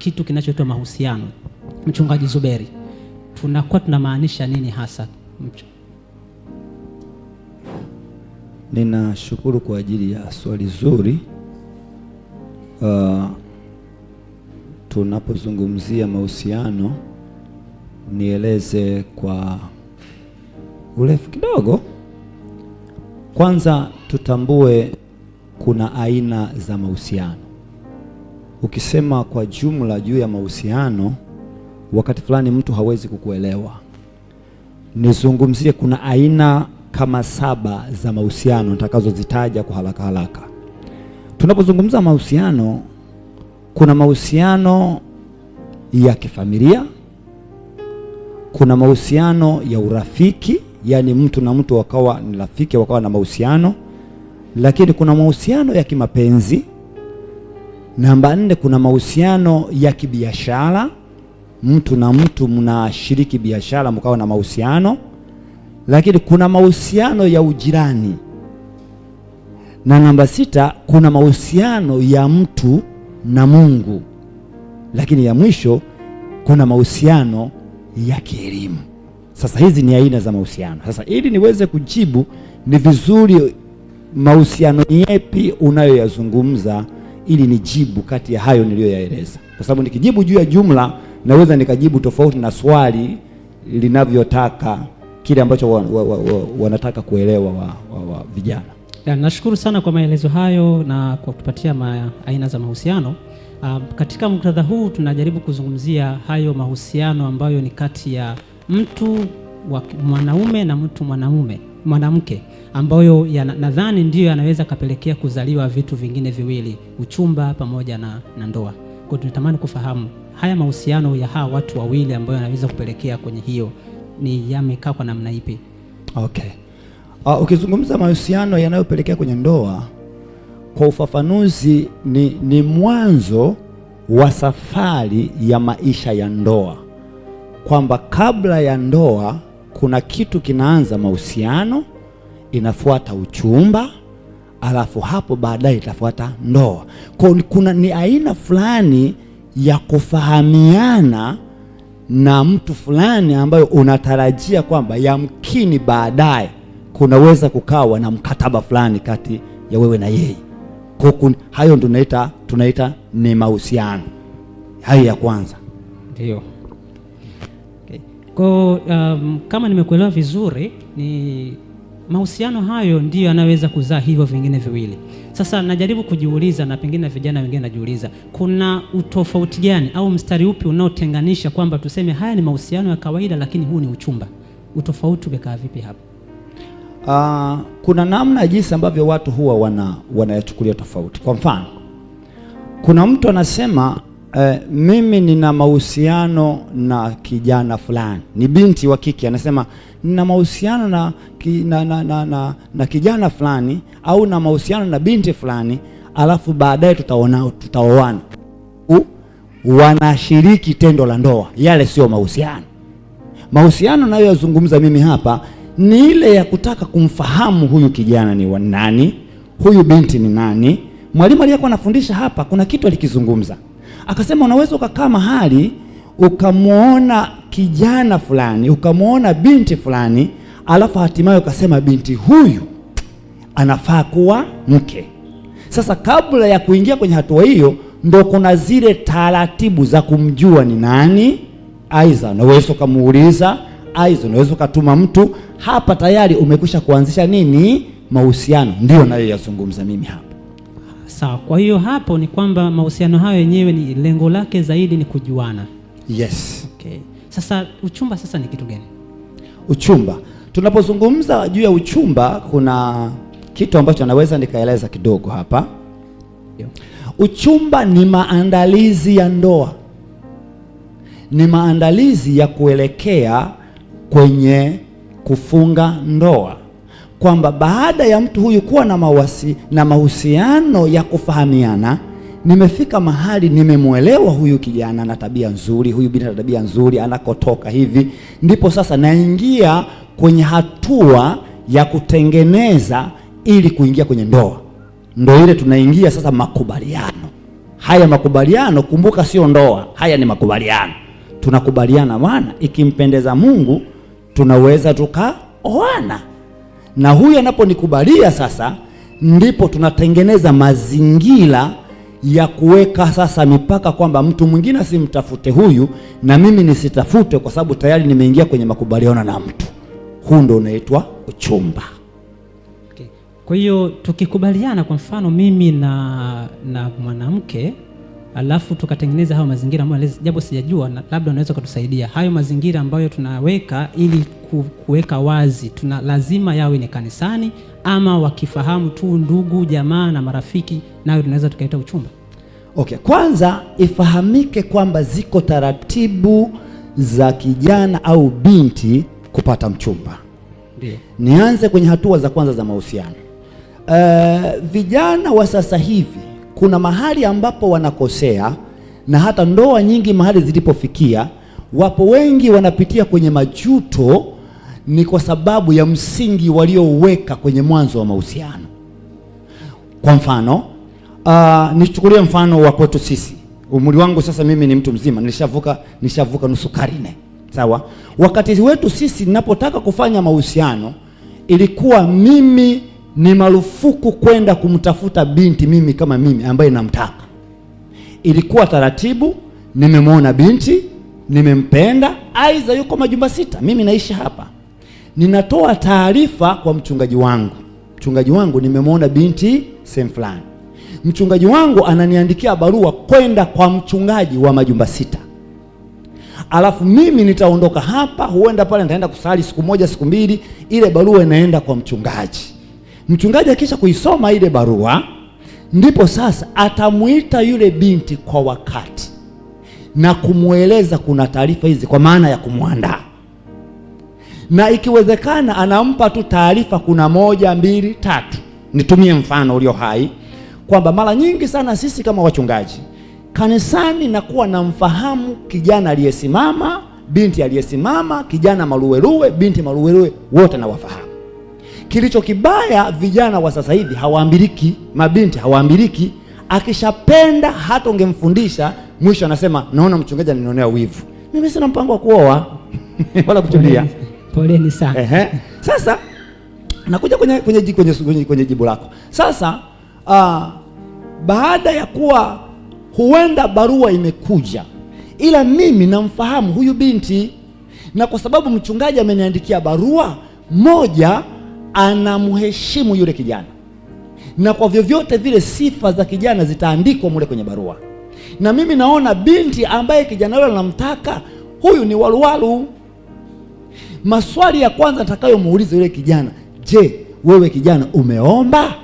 kitu kinachoitwa mahusiano, Mchungaji Zuberi, tunakuwa tunamaanisha nini hasa? Ninashukuru kwa ajili ya swali zuri. Tunapozungumzia mahusiano, nieleze kwa urefu kidogo. Kwanza tutambue kuna aina za mahusiano. Ukisema kwa jumla juu ya mahusiano, wakati fulani mtu hawezi kukuelewa. Nizungumzie kuna aina kama 7 za mahusiano nitakazozitaja kwa haraka haraka. Tunapozungumza mahusiano, kuna mahusiano ya kifamilia, kuna mahusiano ya urafiki, yani mtu na mtu wakawa ni rafiki wakawa na mahusiano, lakini kuna mahusiano ya kimapenzi. Namba 4, kuna mahusiano ya kibiashara, mtu na mtu mnashiriki biashara mkawa na mahusiano, lakini kuna mahusiano ya ujirani. Na namba 6, kuna mahusiano ya mtu na Mungu, lakini ya mwisho kuna mahusiano ya kielimu. Sasa hizi ni aina za mahusiano. Sasa ili niweze kujibu, ni vizuri mahusiano yepi unayoyazungumza ili nijibu kati ya hayo niliyoyaeleza, kwa sababu nikijibu juu ya jumla naweza nikajibu tofauti na swali linavyotaka kile ambacho wanataka kuelewa wa vijana. Nashukuru sana kwa maelezo hayo na kwa kutupatia aina za mahusiano. Katika muktadha huu tunajaribu kuzungumzia hayo mahusiano ambayo ni kati ya mtu wa mwanaume na mtu mwanamke, ambayo nadhani ndiyo yanaweza kapelekea kuzaliwa vitu vingine viwili, uchumba pamoja na ndoa. Kwa tunatamani kufahamu haya mahusiano ya hawa watu wawili ambayo yanaweza kupelekea kwenye hiyo ni yamekaa kwa namna ipi? Okay. Ukizungumza mahusiano yanayopelekea kwenye ndoa, kwa ufafanuzi ni mwanzo wa safari ya maisha ya ndoa, kwamba kabla ya ndoa kuna kitu kinaanza mahusiano, inafuata uchumba, alafu hapo baadaye itafuata ndoa. Kuna ni aina fulani ya kufahamiana na mtu fulani ambayo unatarajia kwamba yamkini baadaye kunaweza kukawa na mkataba fulani kati ya wewe na yeye. Hayo tunaita ni mahusiano. Hayo ya kwanza. Ndio. Okay. Kwa kama nimekuelewa vizuri, ni mahusiano hayo ndiyo yanaweza kuzaa hivyo vingine viwili. Sasa najaribu kujiuliza, na pengine vijana wengine najiuliza, kuna utofauti gani au mstari upi unaotenganisha kwamba tuseme haya ni mahusiano ya kawaida lakini huu ni uchumba? Utofauti umekaa vipi hapo? Kuna namna jinsi ambavyo watu huwa wanayachukulia tofauti. Kwa mfano, kuna mtu anasema mimi nina mahusiano na kijana fulani, ni binti wa kike, anasema nina mahusiano na kijana fulani au na mahusiano na binti fulani, alafu baadaye tutaoana. Wanashiriki tendo la ndoa. Yale sio mahusiano. Mahusiano nayoyazungumza mimi hapa ni ile ya kutaka kumfahamu huyu kijana ni wa nani, huyu binti ni nani. Mwalimu aliyekuwa anafundisha hapa kuna kitu alikizungumza, akasema unaweza ukakaa mahali ukamwona kijana fulani, ukamwona binti fulani, alafu hatimaye ukasema binti huyu anafaa kuwa mke. Sasa kabla ya kuingia kwenye hatua hiyo, ndo kuna zile taratibu za kumjua ni nani. Aidha unaweza ukamuuliza, aidha unaweza ukatuma mtu. Hapa tayari umekwisha kuanzisha nini? Mahusiano. Ndio nayo yazungumza mimi hapa. Sawa. Kwa hiyo hapo ni kwamba mahusiano hayo yenyewe ni lengo lake zaidi ni kujuana. Yes. Okay. Sasa uchumba sasa ni kitu gani? Uchumba, tunapozungumza juu ya uchumba, kuna kitu ambacho naweza nikaeleza kidogo hapa. Uchumba ni maandalizi ya ndoa, ni maandalizi ya kuelekea kwenye kufunga ndoa, kwamba baada ya mtu huyu kuwa na mahusiano ya kufahamiana, nimefika mahali nimemuelewa huyu kijana na tabia nzuri, huyu binti na tabia nzuri, anakotoka hivi, ndipo sasa naingia kwenye hatua ya kutengeneza ili kuingia kwenye ndoa. Ndio ile tunaingia sasa makubaliano. haya makubaliano, kumbuka sio ndoa, haya ni makubaliano. Tunakubaliana maana ikimpendeza Mungu tunaweza tukaoana. Na huyu anaponikubalia sasa, ndipo tunatengeneza mazingira ya kuweka sasa mipaka kwamba mtu mwingine asimtafute huyu na mimi nisitafute, kwa sababu tayari nimeingia kwenye makubaliano na mtu. Huu ndio unaitwa uchumba. Okay. Kwa hiyo tukikubaliana, kwa mfano mimi na mwanamke, alafu tukatengeneza hayo mazingira ambayo japo sijajua, na labda unaweza kutusaidia hayo mazingira ambayo tunaweka ili kuweka wazi, lazima yawe ni kanisani ama wakifahamu tu ndugu jamaa na marafiki, nayo tunaweza tukaita uchumba? Okay, kwanza ifahamike kwamba ziko taratibu za kijana au binti kupata mchumba. Ndiyo. Nianze kwenye hatua za kwanza za mahusiano. Vijana wa sasa hivi kuna mahali ambapo wanakosea, na hata ndoa nyingi mahali zilipofikia, wapo wengi wanapitia kwenye majuto, ni kwa sababu ya msingi walioweka kwenye mwanzo wa mahusiano. Kwa mfano, nichukulie mfano wa kwetu sisi. Umri wangu sasa, mimi ni mtu mzima, nishavuka nusu karne. Sawa? Wakati wetu sisi ninapotaka kufanya mahusiano, ilikuwa mimi ni marufuku kwenda kumtafuta binti mimi kama mimi ambaye namtaka. Ilikuwa taratibu, nimemwona binti, nimempenda, aidha yuko majumba 6, mimi naishi hapa, ninatoa taarifa kwa mchungaji wangu. Mchungaji wangu, nimemwona binti sehemu fulani. Mchungaji wangu ananiandikia barua kwenda kwa mchungaji wa majumba 6. Alafu mimi nitaondoka hapa, huenda pale nitaenda kusali siku moja siku mbili, ile barua inaenda kwa mchungaji. Mchungaji akisha kuisoma ile barua, ndipo sasa atamuita yule binti kwa wakati na kumweleza kuna taarifa hizi, kwa maana ya kumwandaa. Na ikiwezekana anampa tu taarifa, kuna 1, 2, 3. Nitumie mfano ulio hai kwamba mara nyingi sana sisi kama wachungaji kanisani nakuwa namfahamu kijana aliyesimama, binti aliyesimama, kijana maluweluwe, binti maluweluwe, wote nawafahamu. Kilicho kibaya, vijana wa sasa hivi hawaambiliki, mabinti hawaambiliki. Akishapenda hata ungemfundisha, mwisho anasema naona mchungaji ananionea wivu. Mimi sina mpango wa kuoa wala kuchulia. Poleni sana. Sasa nakuja kwenye jibu lako. Sasa baada ya kuwa huenda barua imekuja, ila mimi namfahamu huyu binti, na kwa sababu mchungaji ameniandikia barua, moja, anamheshimu yule kijana, na kwa vyovyote vile sifa za kijana zitaandikwa mule kwenye barua, na mimi naona binti ambaye kijana yule anamtaka, huyu ni waluwalu. Maswali ya kwanza nitakayomuuliza yule kijana, je, wewe kijana umeomba?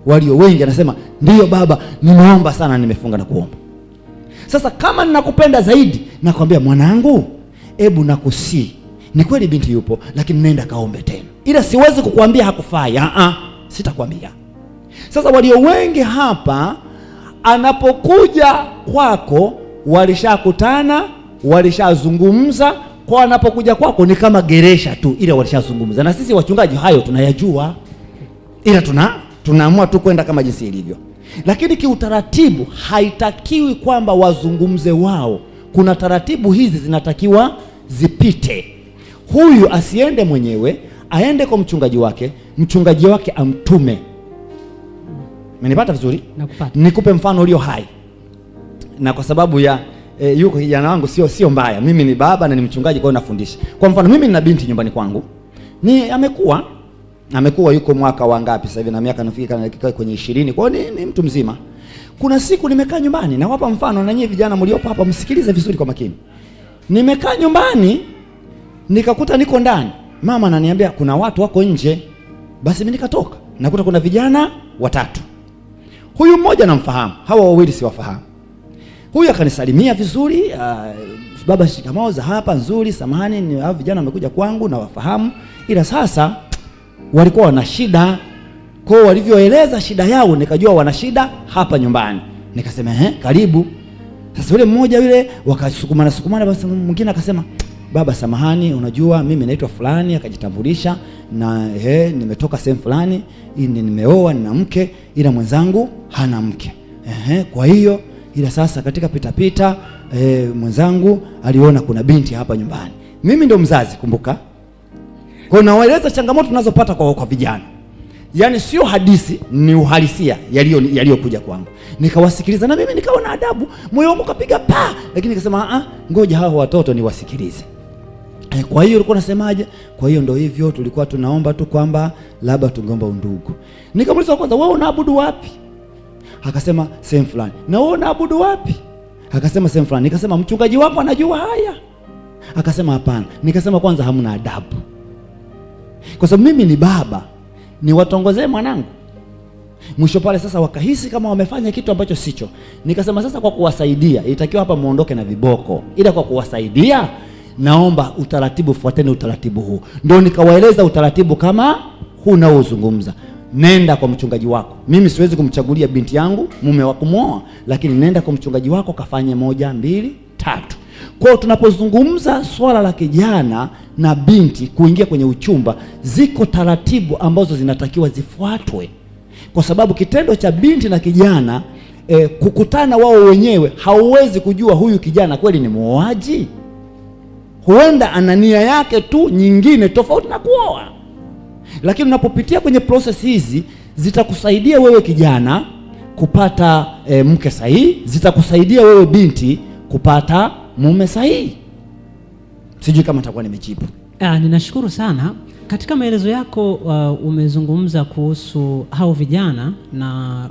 Walio wengi anasema ndiyo baba, nimeomba sana, nimefunga na kuomba. Sasa kama ninakupenda zaidi, nakwambia mwanangu, hebu nakusii, ni kweli binti yupo, lakini nenda kaombe tena. Ila siwezi kukuambia hakufai, sitakwambia. Sasa walio wengi hapa, anapokuja kwako walishakutana, walishazungumza, kwa anapokuja kwako ni kama geresha tu, ila walishazungumza. Na sisi wachungaji hayo tunayajua, ila tunaamua tu kwenda kama jinsi ilivyo. Lakini kiutaratibu haitakiwi kwamba wazungumze wao. Kuna taratibu hizi zinatakiwa zipite. Huyu asiende mwenyewe, aende kwa mchungaji wake amtume. Umenipata vizuri? Nakupata. Nikupe mfano ulio hai. Na kwa sababu ya yuko kijana wangu sio mbaya. Mimi ni baba na ni mchungaji, kwa hiyo nafundisha. Kwa mfano mimi nina binti nyumbani kwangu. Amekuwa yuko mwaka wa ngapi sasa hivi, na miaka nafikiri kwenye 20. Kwa hiyo ni mtu mzima. Kuna siku nimekaa nyumbani, na wapa mfano na nyinyi vijana mliopo hapa msikilize vizuri kwa makini. Nimekaa nyumbani, nikakuta niko ndani. Mama ananiambia kuna watu wako nje. Basi mimi nikatoka. Nakuta kuna vijana 3. Huyu mmoja namfahamu, hawa wawili siwafahamu. Huyu akanisalimia vizuri, baba shikamoo za hapa, nzuri, samahani, ni hao vijana wamekuja kwangu na wafahamu. Ila sasa walikuwa wana shida. Kwa walivyoeleza shida yao, nikajua wana shida hapa nyumbani. Nikasema karibu. Sasa yule mmoja yule wakasukumana, basi mwingine akasema baba samahani, unajua mimi naitwa fulani, akajitambulisha, na nimetoka sehemu fulani, nimeoa, nina mke, ila mwenzangu hana mke. Kwa hiyo ila sasa katika pitapita mwenzangu aliona kuna binti hapa nyumbani. Mimi ndio mzazi, kumbuka. Kwa nawaeleza changamoto tunazopata kwa vijana. Yaani sio hadithi, ni uhalisia yaliyokuja kwangu. Nikawasikiliza na mimi nikawa na adabu, moyo wangu kapiga pa, lakini nikasema ngoja hao watoto niwasikilize. Kwa hiyo ulikuwa unasemaje? Kwa hiyo ndio hivyo, tulikuwa tunaomba tu kwamba labda tungeomba undugu. Nikamuuliza kwanza, wewe unaabudu wapi? Akasema sehemu fulani. Na wewe unaabudu wapi? Akasema sehemu fulani. Nikasema mchungaji wako anajua haya? Akasema hapana. Nikasema kwanza hamna adabu. Kwa sababu mimi ni baba, niwatongozee mwanangu. Mwisho pale sasa wakahisi kama wamefanya kitu ambacho sicho. Nikasema sasa kwa kuwasaidia, itakiwa hapa muondoke na viboko. Ila kwa kuwasaidia, naomba utaratibu, fuateni utaratibu huu. Ndio nikawaeleza utaratibu kama huu unaozungumza. Nenda kwa mchungaji wako. Mimi siwezi kumchagulia binti yangu mume wa kumwoa, lakini nenda kwa mchungaji wako kafanye 1, 2, 3. Kwa hiyo tunapozungumza swala la kijana na binti kuingia kwenye uchumba, ziko taratibu ambazo zinatakiwa zifuatwe. Kwa sababu kitendo cha binti na kijana kukutana wao wenyewe, hauwezi kujua huyu kijana kweli ni muoaji. Huenda ana nia yake tu nyingine tofauti na kuoa. Lakini unapopitia kwenye process hizi, zitakusaidia wewe kijana kupata mke sahihi, zitakusaidia wewe binti kupata mume sahihi. Sijui kama nitakuwa nimejibu. Ninashukuru sana. Katika maelezo yako umezungumza kuhusu hao vijana na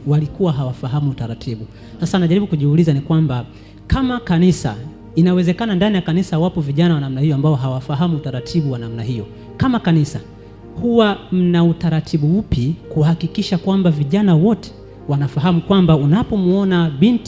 walikuwa hawafahamu taratibu. Sasa najaribu kujiuliza ni kwamba kama kanisa, inawezekana ndani ya kanisa wapo vijana wa namna hiyo ambao hawafahamu taratibu wa namna hiyo. Kama kanisa, huwa mna utaratibu upi kuhakikisha kwamba vijana wote wanafahamu kwamba unapomuona binti